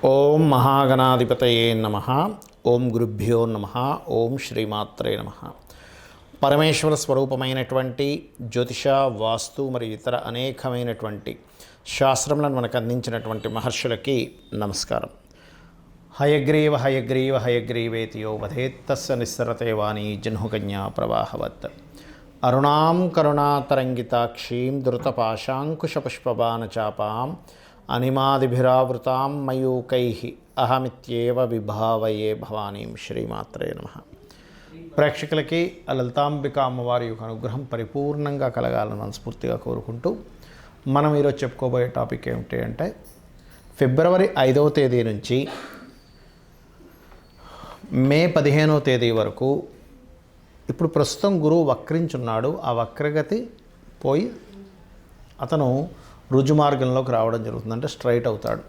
ఓం మహాగణాధిపతయే నమః. ఓం గురుభ్యో నమః. ఓం శ్రీమాత్రే నమః. పరమేశ్వర స్వరూపమైనటువంటి జ్యోతిష, వాస్తు మరియు ఇతర అనేకమైనటువంటి శాస్త్రములను మనకు అందించినటువంటి మహర్షులకి నమస్కారం. హయగ్రీవ హయగ్రీవ హయగ్రీవేతియో వధేత్తస్య నిస్సరతే వాణి జహ్నుకన్యా ప్రవాహవత్. అరుణాం కరుణాతరంగితాక్షీం ధృతపాశాంకుశపుష్పబాణచాపాం అనిమాదిభిరావృతాం మయూకైః అహమిత్యేవ విభావయే భవానీం. శ్రీమాత్రే నమః. ప్రేక్షకులకి లలితాంబిక అమ్మవారి యొక్క అనుగ్రహం పరిపూర్ణంగా కలగాలని మనస్ఫూర్తిగా కోరుకుంటూ మనం ఈరోజు చెప్పుకోబోయే టాపిక్ ఏమిటి అంటే, ఫిబ్రవరి 5వ తేదీ నుంచి మే 15వ తేదీ వరకు ఇప్పుడు ప్రస్తుతం గురువు వక్రించున్నాడు. ఆ వక్రగతి పోయి అతను రుజుమార్గంలోకి రావడం జరుగుతుంది, అంటే స్ట్రైట్ అవుతాడు.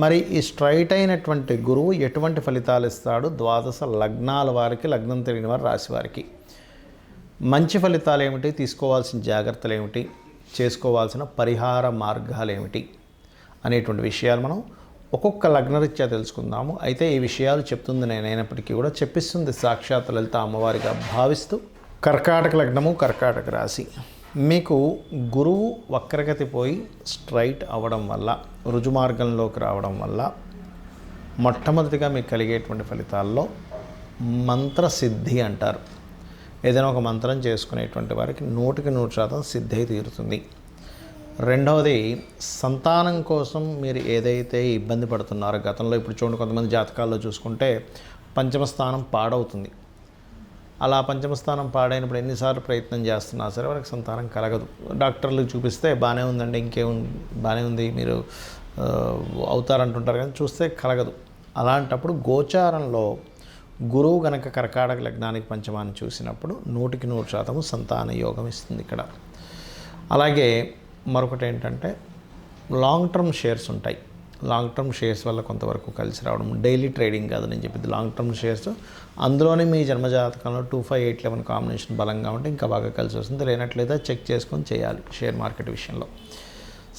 మరి ఈ స్ట్రైట్ అయినటువంటి గురువు ఎటువంటి ఫలితాలు ఇస్తాడు? ద్వాదశ లగ్నాల వారికి, లగ్నం తెలియని వారి రాశి వారికి మంచి ఫలితాలు ఏమిటి, తీసుకోవాల్సిన జాగ్రత్తలు ఏమిటి, చేసుకోవాల్సిన పరిహార మార్గాలు ఏమిటి అనేటువంటి విషయాలు మనం ఒక్కొక్క లగ్నరీత్యా తెలుసుకుందాము. అయితే ఈ విషయాలు చెప్తుంది నేనైనప్పటికీ కూడా చెప్పిస్తుంది సాక్షాత్ లలిత అమ్మవారిగా భావిస్తూ, కర్కాటక లగ్నము, కర్కాటక రాశి. మీకు గురువు వక్రగతి పోయి స్ట్రైట్ అవ్వడం వల్ల, రుజుమార్గంలోకి రావడం వల్ల మొట్టమొదటిగా మీకు కలిగేటువంటి ఫలితాల్లో మంత్రసిద్ధి అంటారు. ఏదైనా ఒక మంత్రం చేసుకునేటువంటి వారికి 100% సిద్ధి తీరుతుంది. రెండవది, సంతానం కోసం మీరు ఏదైతే ఇబ్బంది పడుతున్నారో గతంలో, ఇప్పుడు చూడండి కొంతమంది జాతకాల్లో చూసుకుంటే పంచమ స్థానం పాడవుతుంది. అలా పంచమ స్థానం పాడైనప్పుడు ఎన్నిసార్లు ప్రయత్నం చేస్తున్నా సరే వారికి సంతానం కలగదు. డాక్టర్లు చూపిస్తే బాగానే ఉందండి, బాగానే ఉంది, మీరు అవుతారంటుంటారు, కానీ చూస్తే కలగదు. అలాంటప్పుడు గోచారంలో గురువు గనక కర్కాటక లగ్నానికి పంచమాన్ని చూసినప్పుడు 100% సంతాన యోగం ఇస్తుంది ఇక్కడ. అలాగే మరొకటి ఏంటంటే, లాంగ్ టర్మ్ షేర్స్ ఉంటాయి. లాంగ్ టర్మ్ షేర్స్ వల్ల కొంతవరకు కలిసి రావడం, డైలీ ట్రేడింగ్ కాదు నేను చెప్పింది, లాంగ్ టర్మ్ షేర్స్. అందులోనే మీ జన్మజాతకంలో 25811 కాంబినేషన్ బలంగా ఉంటే ఇంకా బాగా కలిసి వస్తుంది. లేనట్లయితే చెక్ చేసుకొని చేయాలి. షేర్ మార్కెట్ విషయంలో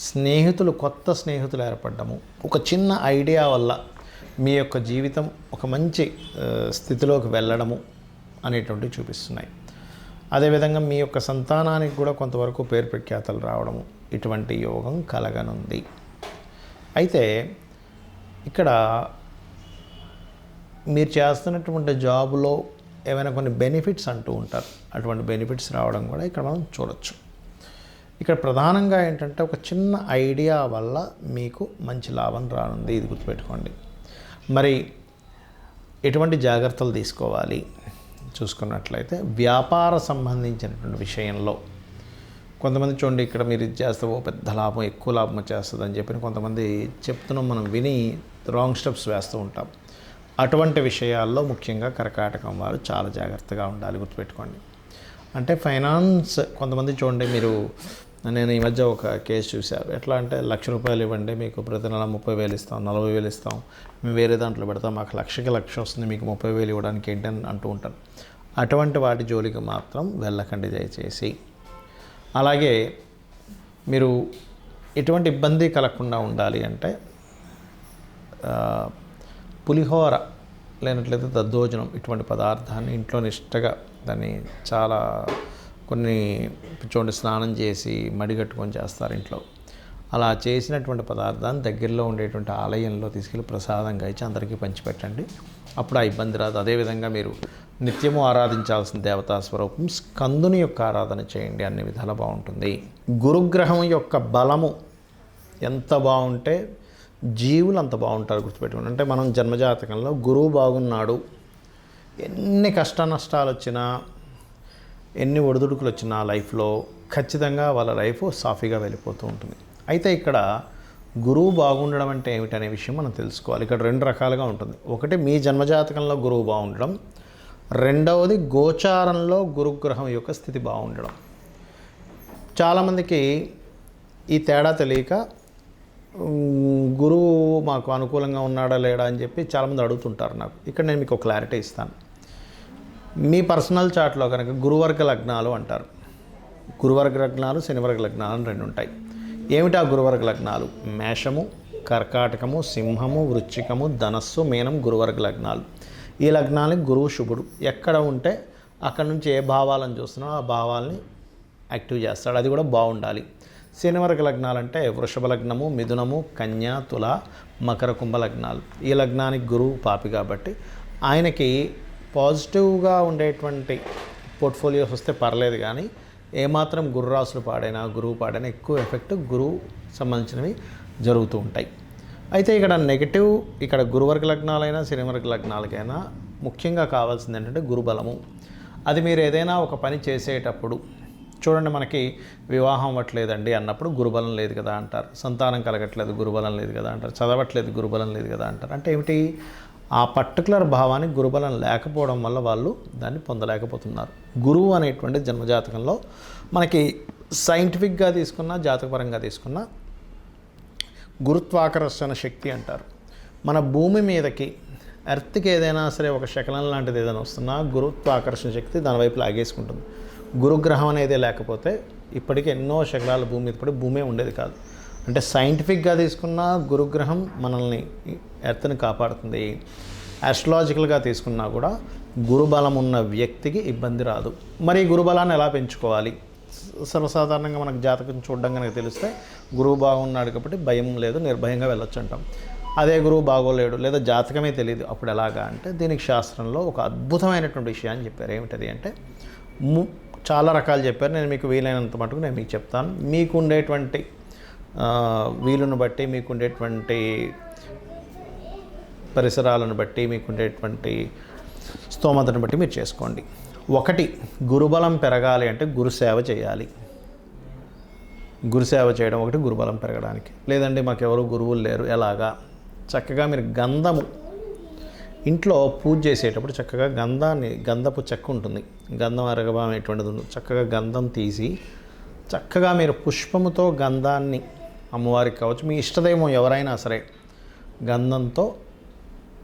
స్నేహితులు, కొత్త స్నేహితులు ఏర్పడము, ఒక చిన్న ఐడియా వల్ల మీ యొక్క జీవితం ఒక మంచి స్థితిలోకి వెళ్ళడము అనేటువంటివి చూపిస్తున్నాయి. అదేవిధంగా మీ యొక్క సంతానానికి కూడా కొంతవరకు పేరు ప్రఖ్యాతలు రావడము, ఇటువంటి యోగం కలగనుంది. అయితే ఇక్కడ మీరు చేస్తున్నటువంటి జాబులో ఏమైనా కొన్ని బెనిఫిట్స్ అంటూ ఉంటారు. అటువంటి బెనిఫిట్స్ రావడం కూడా ఇక్కడ మనం చూడొచ్చు. ఇక్కడ ప్రధానంగా ఏంటంటే, ఒక చిన్న ఐడియా వల్ల మీకు మంచి లాభం రానుంది, ఇది గుర్తుపెట్టుకోండి. మరి ఎటువంటి జాగ్రత్తలు తీసుకోవాలి చూసుకున్నట్లయితే, వ్యాపార సంబంధించినటువంటి విషయంలో కొంతమంది చూడండి, ఇక్కడ మీరు ఇది చేస్తే ఓ పెద్ద లాభం, ఎక్కువ లాభం వచ్చేస్తుంది అని చెప్పి కొంతమంది చెప్తున్నాం, మనం విని రాంగ్ స్టెప్స్ వేస్తూ ఉంటాం. అటువంటి విషయాల్లో ముఖ్యంగా కర్కాటకం వారు చాలా జాగ్రత్తగా ఉండాలి, గుర్తుపెట్టుకోండి. అంటే ఫైనాన్స్, కొంతమంది చూడండి, మీరు, నేను ఈ మధ్య ఒక కేసు చూశాను. ఎట్లా అంటే, ₹1,00,000 ఇవ్వండి, మీకు ప్రతి నెల 30,000 ఇస్తాం, 40,000 ఇస్తాం, మేము వేరే దాంట్లో పెడతాం, మాకు లక్షకి లక్ష వస్తుంది, మీకు 30,000 ఇవ్వడానికి ఏంటని అంటూ ఉంటారు. అటువంటి వాటి జోలికి మాత్రం వెళ్ళకండి దయచేసి. అలాగే మీరు ఎటువంటి ఇబ్బంది కలగకుండా ఉండాలి అంటే, పులిహోర లేనట్లయితే దద్దోజనం, ఇటువంటి పదార్థాన్ని ఇంట్లో నిష్టగా దాన్ని చాలా కొన్ని చూడండి స్నానం చేసి మడిగట్టుకొని చేస్తారు ఇంట్లో. అలా చేసినటువంటి పదార్థాన్ని దగ్గరలో ఉండేటువంటి ఆలయంలో తీసుకెళ్ళి ప్రసాదంగా ఇచ్చి అందరికీ పంచిపెట్టండి. అప్పుడు ఆ ఇబ్బంది రాదు. అదేవిధంగా మీరు నిత్యము ఆరాధించాల్సిన దేవతా స్వరూపం స్కందుని యొక్క ఆరాధన చేయండి, అన్ని విధాలా బాగుంటుంది. గురుగ్రహం యొక్క బలము ఎంత బాగుంటే జీవులు అంత బాగుంటారు, గుర్తుపెట్టుకోండి. అంటే మనం జన్మజాతకంలో గురువు బాగున్నాడు, ఎన్ని కష్ట నష్టాలు వచ్చినా, ఎన్ని ఒడిదుడుకులు వచ్చినా లైఫ్లో ఖచ్చితంగా వాళ్ళ లైఫ్ సాఫీగా వెళ్ళిపోతూ ఉంటుంది. అయితే ఇక్కడ గురువు బాగుండడం అంటే ఏమిటనే విషయం మనం తెలుసుకోవాలి. ఇక్కడ 2 రకాలుగా ఉంటుంది. ఒకటి, మీ జన్మజాతకంలో గురువు బాగుండడం. రెండవది, గోచారంలో గురుగ్రహం యొక్క స్థితి బాగుండడం. చాలామందికి ఈ తేడా తెలియక గురువు మాకు అనుకూలంగా ఉన్నాడా లేడా అని చెప్పి చాలామంది అడుగుతుంటారు నాకు. ఇక్కడ నేను మీకు క్లారిటీ ఇస్తాను. మీ పర్సనల్ చార్ట్లో కనుక గురువర్గ లగ్నాలు అంటారు. గురువర్గ లగ్నాలు, శనివర్గ లగ్నాలు అని 2 ఉంటాయి. ఏమిటి ఆ గురువర్గ లగ్నాలు? మేషము, కర్కాటకము, సింహము, వృశ్చికము, ధనస్సు, మీనం గురువర్గ లగ్నాలు. ఈ లగ్నానికి గురువు శుభుడు. ఎక్కడ ఉంటే అక్కడ నుంచి ఏ భావాలను చూస్తున్నామో ఆ భావాల్ని యాక్టివ్ చేస్తాడు. అది కూడా బాగుండాలి. శనివర్గ లగ్నాలు అంటే వృషభ లగ్నము, మిథునము, కన్య, తుల, మకర, కుంభ లగ్నాలు. ఈ లగ్నానికి గురువు పాపి కాబట్టి ఆయనకి పాజిటివ్గా ఉండేటువంటి పోర్ట్ఫోలియోస్ వస్తే పర్లేదు, కానీ ఏమాత్రం గురురాశులు పాడైనా గురువు పాడైనా ఎక్కువ ఎఫెక్ట్ గురువు సంబంధించినవి జరుగుతూ ఉంటాయి. అయితే ఇక్కడ నెగిటివ్, ఇక్కడ గురువర్గ లగ్నాలైనా శనివర్గ లగ్నాలకైనా ముఖ్యంగా కావాల్సింది ఏంటంటే గురుబలము. అది మీరు ఏదైనా ఒక పని చేసేటప్పుడు చూడండి, మనకి వివాహం అవ్వట్లేదండి అన్నప్పుడు గురుబలం లేదు కదా అంటారు. సంతానం కలగట్లేదు, గురుబలం లేదు కదా అంటారు. చదవట్లేదు, గురుబలం లేదు కదా అంటారు. అంటే ఏమిటి? ఆ పర్టికులర్ భావానికి గురుబలం లేకపోవడం వల్ల వాళ్ళు దాన్ని పొందలేకపోతున్నారు. గురువు అనేటువంటి జన్మజాతకంలో మనకి సైంటిఫిక్గా తీసుకున్నా జాతకపరంగా తీసుకున్నా గురుత్వాకర్షణ శక్తి అంటారు. మన భూమి మీదకి ఎర్త్కి ఏదైనా సరే ఒక శకలం లాంటిది ఏదైనా వస్తున్నా గురుత్వాకర్షణ శక్తి దాని వైపు లాగేసుకుంటుంది. గురుగ్రహం అనేది లేకపోతే ఇప్పటికీ ఎన్నో శకలాల భూమి మీద పడి భూమే ఉండేది కాదు. అంటే సైంటిఫిక్గా తీసుకున్న గురుగ్రహం మనల్ని ఎర్త్ని కాపాడుతుంది. ఆస్ట్రాలజికల్గా తీసుకున్నా కూడా గురుబలం ఉన్న వ్యక్తికి ఇబ్బంది రాదు. మరి గురుబలాన్ని ఎలా పెంచుకోవాలి? సర్వసాధారణంగా మనకు జాతకం చూడడం కనుక తెలిస్తే గురువు బాగున్నాడు కాబట్టి భయం లేదు, నిర్భయంగా వెళ్ళొచ్చు అంటాం. అదే గురువు బాగోలేడు లేదా జాతకమే తెలియదు, అప్పుడు ఎలాగా అంటే దీనికి శాస్త్రంలో ఒక అద్భుతమైనటువంటి విషయాన్ని చెప్పారు. ఏమిటది అంటే చాలా రకాలు చెప్పారు. నేను మీకు వీలైనంత మటుకు నేను మీకు చెప్తాను. మీకు ఉండేటువంటి వీలును బట్టి, మీకు ఉండేటువంటి పరిసరాలను బట్టి, మీకు ఉండేటువంటి స్తోమతను బట్టి మీరు చేసుకోండి. ఒకటి, గురుబలం పెరగాలి అంటే గురుసేవ చేయాలి. గురుసేవ చేయడం ఒకటి గురుబలం పెరగడానికి. లేదండి మాకెవరు గురువులు లేరు, ఎలాగా? చక్కగా మీరు గంధము ఇంట్లో పూజ చేసేటప్పుడు చక్కగా గంధపు చెక్క ఉంటుంది, గంధం అరగబనేటువంటిది ఉంది. చక్కగా గంధం తీసి చక్కగా మీరు పుష్పముతో గంధాన్ని అమ్మవారికి కావచ్చు, మీ ఇష్టదైవం ఎవరైనా సరే గంధంతో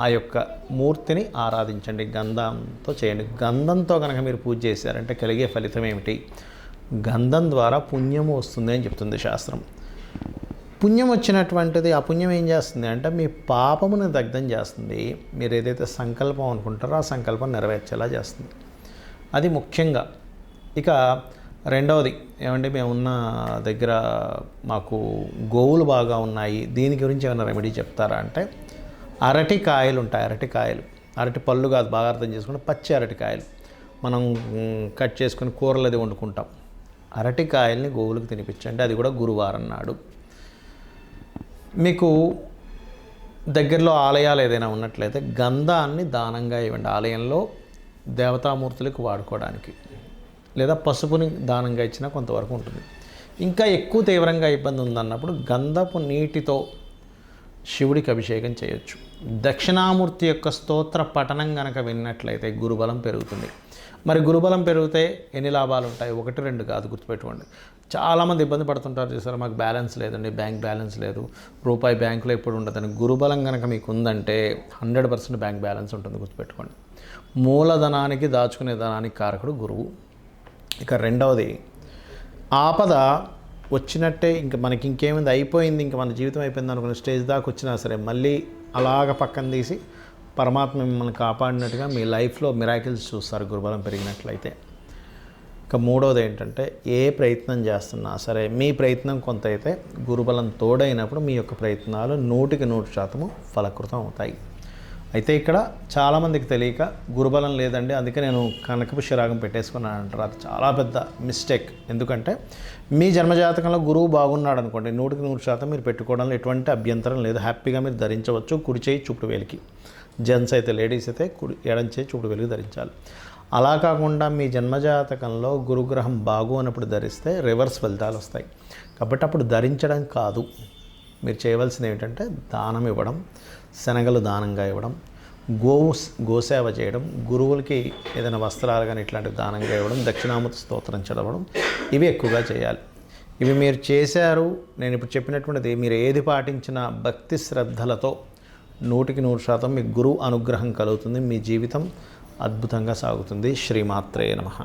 ఆ యొక్క మూర్తిని ఆరాధించండి. గంధంతో చేయండి. గంధంతో కనుక మీరు పూజ చేశారంటే కలిగే ఫలితం ఏమిటి? గంధం ద్వారా పుణ్యము వస్తుంది అని చెప్తుంది శాస్త్రం. పుణ్యం వచ్చినటువంటిది, ఆ పుణ్యం ఏం చేస్తుంది అంటే మీ పాపమును దగ్ధం చేస్తుంది. మీరు ఏదైతే సంకల్పం అనుకుంటారో ఆ సంకల్పం నెరవేర్చేలా చేస్తుంది. అది ముఖ్యంగా. ఇక రెండవది ఏమంటే మేమున్న దగ్గర మాకు గోవులు బాగా ఉన్నాయి, దీని గురించి ఏమైనా రెమెడీ చెప్తారా అంటే అరటికాయలు ఉంటాయి. అరటి పళ్ళు కాదు, బాగా అర్థం చేసుకుంటే పచ్చి అరటికాయలు మనం కట్ చేసుకుని కూరలు అది వండుకుంటాం. అరటికాయల్ని గోవులకు తినిపించండి. అది కూడా గురువారం నాడు. మీకు దగ్గరలో ఆలయాలు ఏదైనా ఉన్నట్లయితే గంధాన్ని దానంగా ఇవ్వండి. ఆలయంలో దేవతామూర్తులకు వాడుకోవడానికి, లేదా పసుపుని దానంగా ఇచ్చినా కొంతవరకు ఉంటుంది. ఇంకా ఎక్కువ తీవ్రంగా ఇబ్బంది ఉందన్నప్పుడు గంధపు నీటితో శివుడికి అభిషేకం చేయొచ్చు. దక్షిణామూర్తి యొక్క స్తోత్ర పఠనం కనుక విన్నట్లయితే గురుబలం పెరుగుతుంది. మరి గురుబలం పెరిగితే ఎన్ని లాభాలు ఉంటాయి? 1-2 కాదు, గుర్తుపెట్టుకోండి. చాలామంది ఇబ్బంది పడుతుంటారు, చూసారు, మాకు బ్యాలెన్స్ లేదండి, బ్యాంక్ బ్యాలెన్స్ లేదు, రూపాయి బ్యాంకులో ఎప్పుడు ఉండదని. గురుబలం కనుక మీకు ఉందంటే 100% బ్యాంక్ బ్యాలెన్స్ ఉంటుంది, గుర్తుపెట్టుకోండి. మూలధనానికి, దాచుకునే ధనానికి కారకుడు గురువు. ఇక రెండవది, ఆపద వచ్చినట్టే ఇంక మనకి ఇంకేమైంది, అయిపోయింది, ఇంక మన జీవితం అయిపోయింది అనుకున్న స్టేజ్ దాకా వచ్చినా సరే మళ్ళీ అలాగ పక్కన తీసి పరమాత్మ మిమ్మల్ని కాపాడినట్టుగా మీ లైఫ్లో మిరాకిల్స్ చూస్తారు గురుబలం పెరిగినట్లయితే. ఇక మూడవది ఏంటంటే ఏ ప్రయత్నం చేస్తున్నా సరే మీ ప్రయత్నం కొంత అయితే గురుబలం తోడైనప్పుడు మీ యొక్క ప్రయత్నాలు 100% ఫలకృతం అవుతాయి. అయితే ఇక్కడ చాలామందికి తెలియక గురుబలం లేదండి అందుకే నేను కనకపు శరాగం పెట్టేసుకున్నాను అంటారు. అది చాలా పెద్ద మిస్టేక్. ఎందుకంటే మీ జన్మజాతకంలో గురువు బాగున్నాడు అనుకోండి, 100% మీరు పెట్టుకోవడంలో ఎటువంటి అభ్యంతరం లేదు. హ్యాపీగా మీరు ధరించవచ్చు. కుడి చేయి చూపుడు వేలికి, జెంట్స్ అయితే, లేడీస్ అయితే ఎడం చేయి చూపుడు వేలికి ధరించాలి. అలా కాకుండా మీ జన్మజాతకంలో గురుగ్రహం బాగు అన్నప్పుడు ధరిస్తే రివర్స్ ఫలితాలు వస్తాయి. కాబట్టి అప్పుడు ధరించడం కాదు, మీరు చేయవలసింది ఏంటంటే దానం ఇవ్వడం, శనగలు దానంగా ఇవ్వడం, గోసేవ చేయడం, గురువులకి ఏదైనా వస్త్రాలు కానీ ఇట్లాంటివి దానంగా ఇవ్వడం, దక్షిణామూర్తి స్తోత్రం చదవడం, ఇవి ఎక్కువగా చేయాలి. ఇవి మీరు చేశారు, నేను ఇప్పుడు చెప్పినటువంటిది మీరు ఏది పాటించినా భక్తి శ్రద్ధలతో 100% మీకు గురువు అనుగ్రహం కలుగుతుంది. మీ జీవితం అద్భుతంగా సాగుతుంది. శ్రీమాత్రే నమః.